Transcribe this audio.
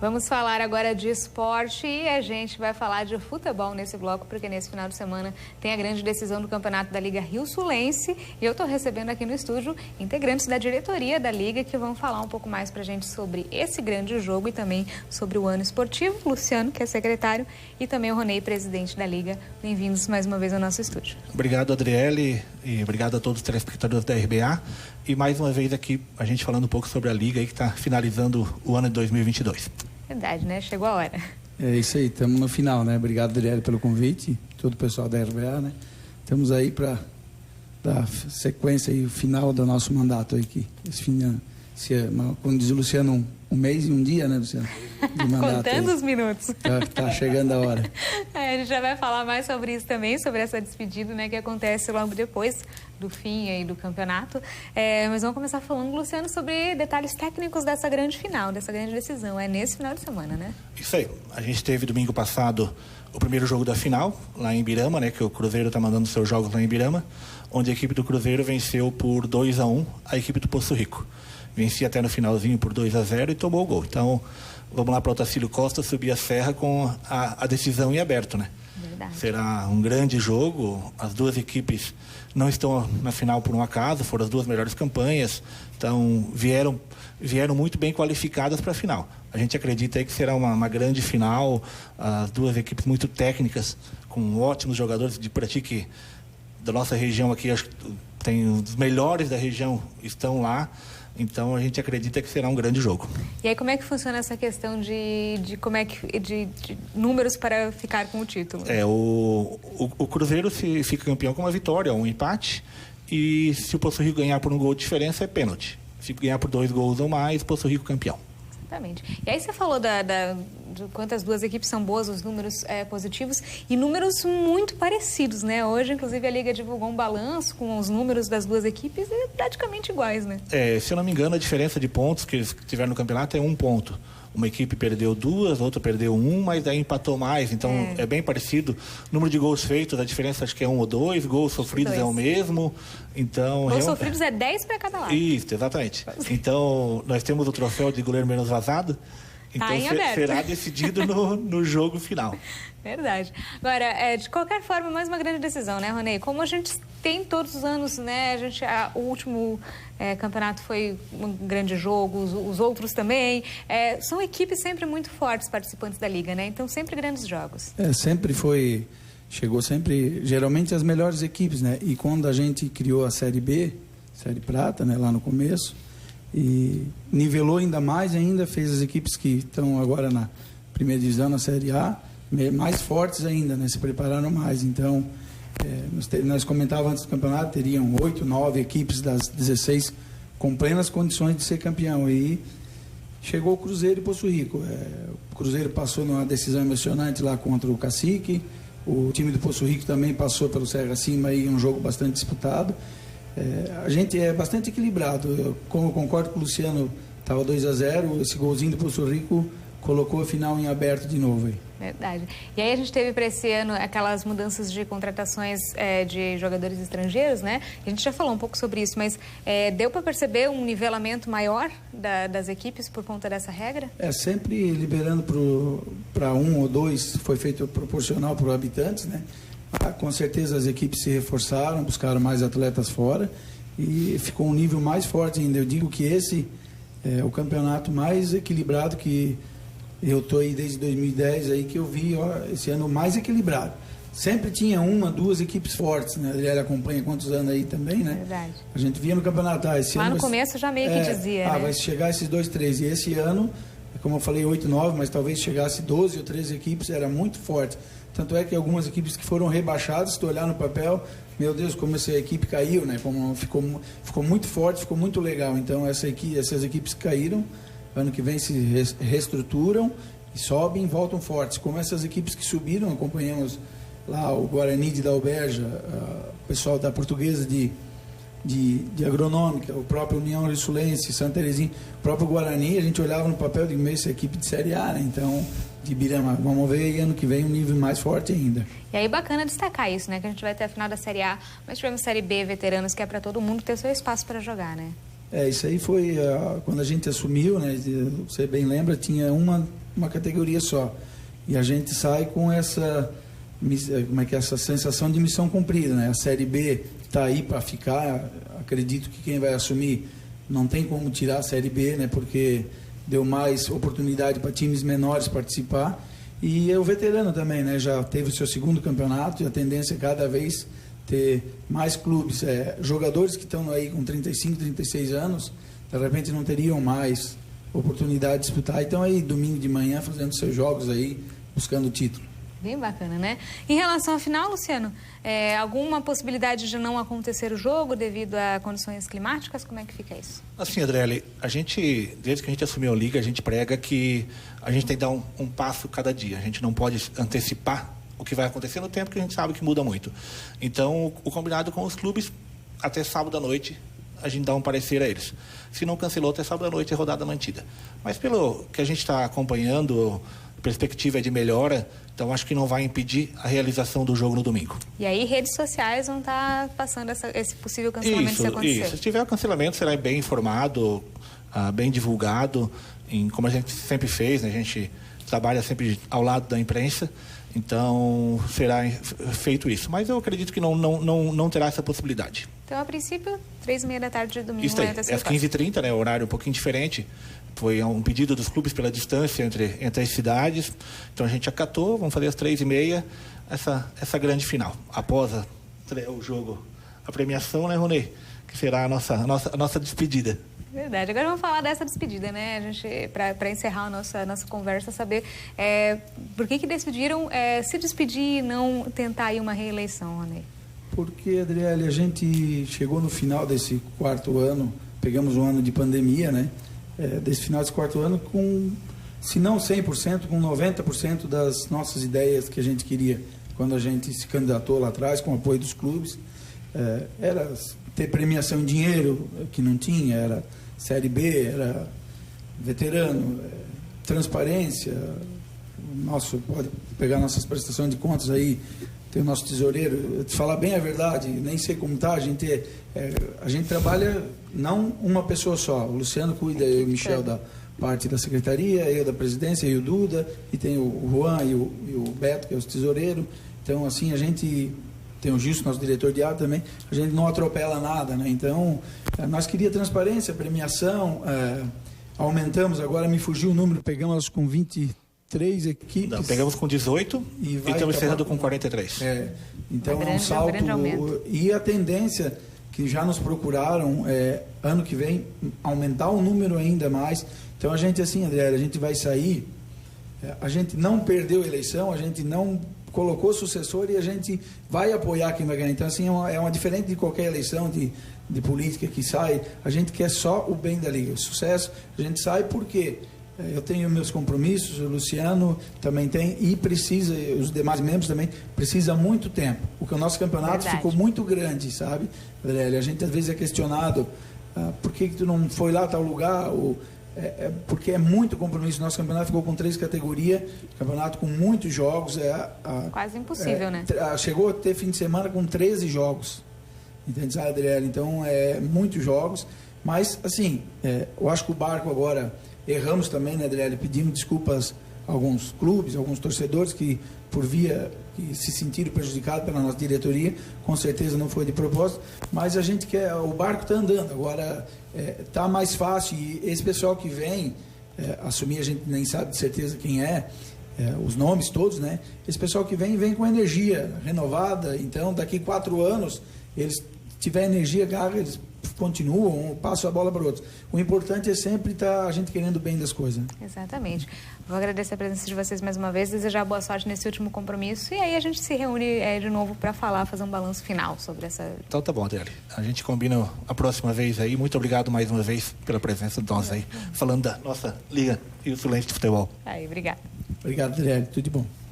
Vamos falar agora de esporte e a gente vai falar de futebol nesse bloco, porque nesse final de semana tem a grande decisão do campeonato da Liga Rio-Sulense e eu estou recebendo aqui no estúdio integrantes da diretoria da Liga que vão falar um pouco mais para a gente sobre esse grande jogo e também sobre o ano esportivo. Luciano, que é secretário, e também o Ronei, presidente da Liga. Bem-vindos mais uma vez ao nosso estúdio. Obrigado, Adriele, e obrigado a todos os telespectadores da RBA. E mais uma vez aqui a gente falando um pouco sobre a Liga aí que está finalizando o ano de 2022. Verdade, né? Chegou a hora. É isso aí, estamos no final, né? Obrigado, Adriele, pelo convite, todo o pessoal da RBA, né? Estamos aí para dar sequência e o final do nosso mandato aí, que esse fim, como diz o Luciano, um mês e um dia, né, Luciano? De mandato. Contando os minutos. Tá chegando a hora. A gente já vai falar mais sobre isso também, sobre essa despedida, né, que acontece logo depois do fim aí do campeonato. Mas vamos começar falando, Luciano, sobre detalhes técnicos dessa grande final, dessa grande decisão. É nesse final de semana, né? Isso aí. A gente teve domingo passado o primeiro jogo da final, lá em Ibirama, né, que o Cruzeiro está mandando seus jogos lá em Ibirama, onde a equipe do Cruzeiro venceu por 2-1 a equipe do Poço Rico. Vencia até no finalzinho por 2-0 e tomou o gol. Então, vamos lá para o Otacílio Costa subir a serra com a decisão em aberto, né? Verdade. Será um grande jogo. As duas equipes não estão na final por um acaso, foram as duas melhores campanhas. Então, vieram muito bem qualificadas para a final. A gente acredita aí que será uma grande final. As duas equipes muito técnicas, com ótimos jogadores de pratique da nossa região aqui. Acho que tem os melhores da região estão lá. Então a gente acredita que será um grande jogo. E aí como é que funciona essa questão de números para ficar com o título? O Cruzeiro se fica campeão com uma vitória, um empate, e se o Poço Rico ganhar por um gol de diferença é pênalti. Se ganhar por 2 gols ou mais, Poço Rico campeão. Exatamente. E aí você falou de quanto as duas equipes são boas, os números positivos, e números muito parecidos, né? Hoje, inclusive, a Liga divulgou um balanço com os números das duas equipes praticamente iguais, né? Se eu não me engano, a diferença de pontos que eles tiveram no campeonato é 1 ponto. Uma equipe perdeu 2, a outra perdeu 1, mas aí empatou mais. Então, é bem parecido. O número de gols feitos, a diferença acho que é 1 ou 2. Gols sofridos é o mesmo. Então, gols sofridos é 10 para cada lado. Isso, exatamente. Então, nós temos o troféu de goleiro menos vazado. Então, será decidido no jogo final. Verdade. Agora, de qualquer forma, mais uma grande decisão, né, Ronei? Como a gente tem todos os anos, né? O último campeonato foi um grande jogo, os outros também. São equipes sempre muito fortes, participantes da Liga, né? Então, sempre grandes jogos. Sempre foi... Chegou sempre, geralmente, as melhores equipes, né? E quando a gente criou a Série B, Série Prata, né? Lá no começo, e nivelou ainda mais, fez as equipes que estão agora na primeira divisão, na Série A, mais fortes ainda, né? Se prepararam mais. Então, nós comentávamos antes do campeonato, teriam 8, 9 equipes das 16 com plenas condições de ser campeão. E chegou o Cruzeiro e Poço Rico. O Cruzeiro passou numa decisão emocionante lá contra o Cacique. O time do Poço Rico também passou pelo Serra Acima em um jogo bastante disputado. A gente é bastante equilibrado. Como eu concordo com o Luciano, estava 2-0, esse golzinho do Poço Rico colocou a final em aberto de novo aí. Verdade. E aí a gente teve para esse ano aquelas mudanças de contratações de jogadores estrangeiros, né? A gente já falou um pouco sobre isso, mas deu para perceber um nivelamento maior das equipes por conta dessa regra? Sempre liberando para 1 ou 2, foi feito proporcional para os habitantes, né? Com certeza as equipes se reforçaram, buscaram mais atletas fora e ficou um nível mais forte ainda. Eu digo que esse é o campeonato mais equilibrado que eu estou aí desde 2010 aí que eu vi, esse ano mais equilibrado. Sempre tinha 1, 2 equipes fortes, né? Ele acompanha quantos anos aí também, né? Verdade. A gente via no campeonato, esse lá ano... no começo já meio que dizia, né? Vai chegar esses 2, 3. E esse ano, como eu falei, 8, 9, mas talvez chegasse 12 ou 13 equipes, era muito forte. Tanto é que algumas equipes que foram rebaixadas, se tu olhar no papel, meu Deus, como essa equipe caiu, né? Como ficou muito forte, ficou muito legal. Então, essas equipes que caíram, ano que vem se reestruturam e sobem e voltam fortes. Como essas equipes que subiram, acompanhamos lá o Guarani de Dalberja, o pessoal da Portuguesa de Agronômica, o próprio União Rio-Sulense, Santa Terezinha, o próprio Guarani, a gente olhava no papel de meio essa equipe de Série A, né? Então, de Ibirama, vamos ver aí ano que vem um nível mais forte ainda. E aí bacana destacar isso, né? Que a gente vai ter a final da Série A, mas tivemos Série B, veteranos, que é para todo mundo ter seu espaço para jogar, né? Isso aí foi quando a gente assumiu, né? Você bem lembra, tinha uma uma categoria só. E a gente sai com essa sensação de missão cumprida, né? A Série B está aí para ficar. Acredito que quem vai assumir não tem como tirar a Série B, né? Porque deu mais oportunidade para times menores participar. E o veterano também, né? Já teve o seu segundo campeonato e a tendência é cada vez ter mais clubes. Jogadores que estão aí com 35, 36 anos, de repente não teriam mais oportunidade de disputar. Então aí, domingo de manhã, fazendo seus jogos aí, buscando o título. Bem bacana, né? Em relação à final, Luciano, alguma possibilidade de não acontecer o jogo devido a condições climáticas? Como é que fica isso? Assim, Adriele, desde que a gente assumiu a Liga, a gente prega que a gente tem que dar um passo cada dia. A gente não pode antecipar o que vai acontecer no tempo, porque a gente sabe que muda muito. Então, o combinado com os clubes, até sábado à noite, a gente dá um parecer a eles. Se não cancelou, até sábado à noite é rodada mantida. Mas pelo que a gente está acompanhando, a perspectiva é de melhora, então acho que não vai impedir a realização do jogo no domingo. E aí redes sociais vão estar passando esse possível cancelamento se acontecer? Isso. Se tiver o cancelamento, será bem informado, bem divulgado, como a gente sempre fez, né? A gente trabalha sempre ao lado da imprensa, então será feito isso. Mas eu acredito que não terá essa possibilidade. Então, a princípio, 3h30 da tarde de domingo. Isso aí, é às 15h30, né? Horário um pouquinho diferente. Foi um pedido dos clubes pela distância entre as cidades. Então a gente acatou, vamos fazer às 3h30 essa grande final. Após o jogo, a premiação, né, Ronê? Que será a nossa despedida. Verdade. Agora vamos falar dessa despedida, né? A gente, para encerrar a nossa conversa, saber por que decidiram se despedir e não tentar aí uma reeleição, Ronê? Porque, Adriele, a gente chegou no final desse quarto ano, pegamos um ano de pandemia, né? Desse final desse quarto ano com, se não 100%, com 90% das nossas ideias que a gente queria quando a gente se candidatou lá atrás, com o apoio dos clubes. Era ter premiação em dinheiro, que não tinha, era Série B, era veterano, transparência, pode pegar nossas prestações de contas aí, tem o nosso tesoureiro, te falar bem a verdade, nem sei como está, a gente trabalha não uma pessoa só, o Luciano cuida, eu e o Michel da parte da secretaria, eu da presidência, e o Duda, e tem o Juan e o Beto, que é o tesoureiro, então assim, a gente tem o Gilson, nosso diretor de arte também, a gente não atropela nada, né? Então, nós queríamos transparência, premiação, aumentamos, agora me fugiu o número, pegamos com 23 equipes. Não, pegamos com 18 e estamos encerrando com 43. Então é um salto. E a tendência que já nos procuraram ano que vem aumentar o número ainda mais. Então a gente, assim, André, a gente vai sair, a gente não perdeu a eleição, a gente não colocou sucessor e a gente vai apoiar quem vai ganhar. Então, assim, é uma diferente de qualquer eleição de política que sai. A gente quer só o bem da Liga, o sucesso. A gente sai porque eu tenho meus compromissos, o Luciano também tem, e precisa, os demais membros também, precisa muito tempo. Porque o nosso campeonato ficou muito grande, sabe, Adriele? A gente às vezes é questionado, por que tu não foi lá a tal lugar? Porque é muito compromisso. Nosso campeonato ficou com 3 categorias, campeonato com muitos jogos. Quase impossível, né? Chegou a ter fim de semana com 13 jogos. Entende, Adriele? Então, muitos jogos. Mas, assim, eu acho que o barco agora... Erramos também, né, Adriele? Pedimos desculpas a alguns clubes, a alguns torcedores que, por via, que se sentiram prejudicados pela nossa diretoria. Com certeza não foi de propósito, mas a gente quer... O barco está andando, agora está mais fácil. E esse pessoal que vem assumir, a gente nem sabe de certeza quem os nomes todos, né? Esse pessoal que vem com energia renovada. Então, daqui 4 anos, eles tiverem energia, garra, eles continuam, passam a bola para outros. O importante é sempre estar a gente querendo o bem das coisas. Exatamente. Vou agradecer a presença de vocês mais uma vez, desejar boa sorte nesse último compromisso e aí a gente se reúne de novo para fazer um balanço final sobre essa... Então tá bom, Adriele. A gente combina a próxima vez aí. Muito obrigado mais uma vez pela presença de nós aí, falando da nossa Liga Rio Sulense de Futebol. Aí, obrigado. Obrigado, Adriele. Tudo de bom.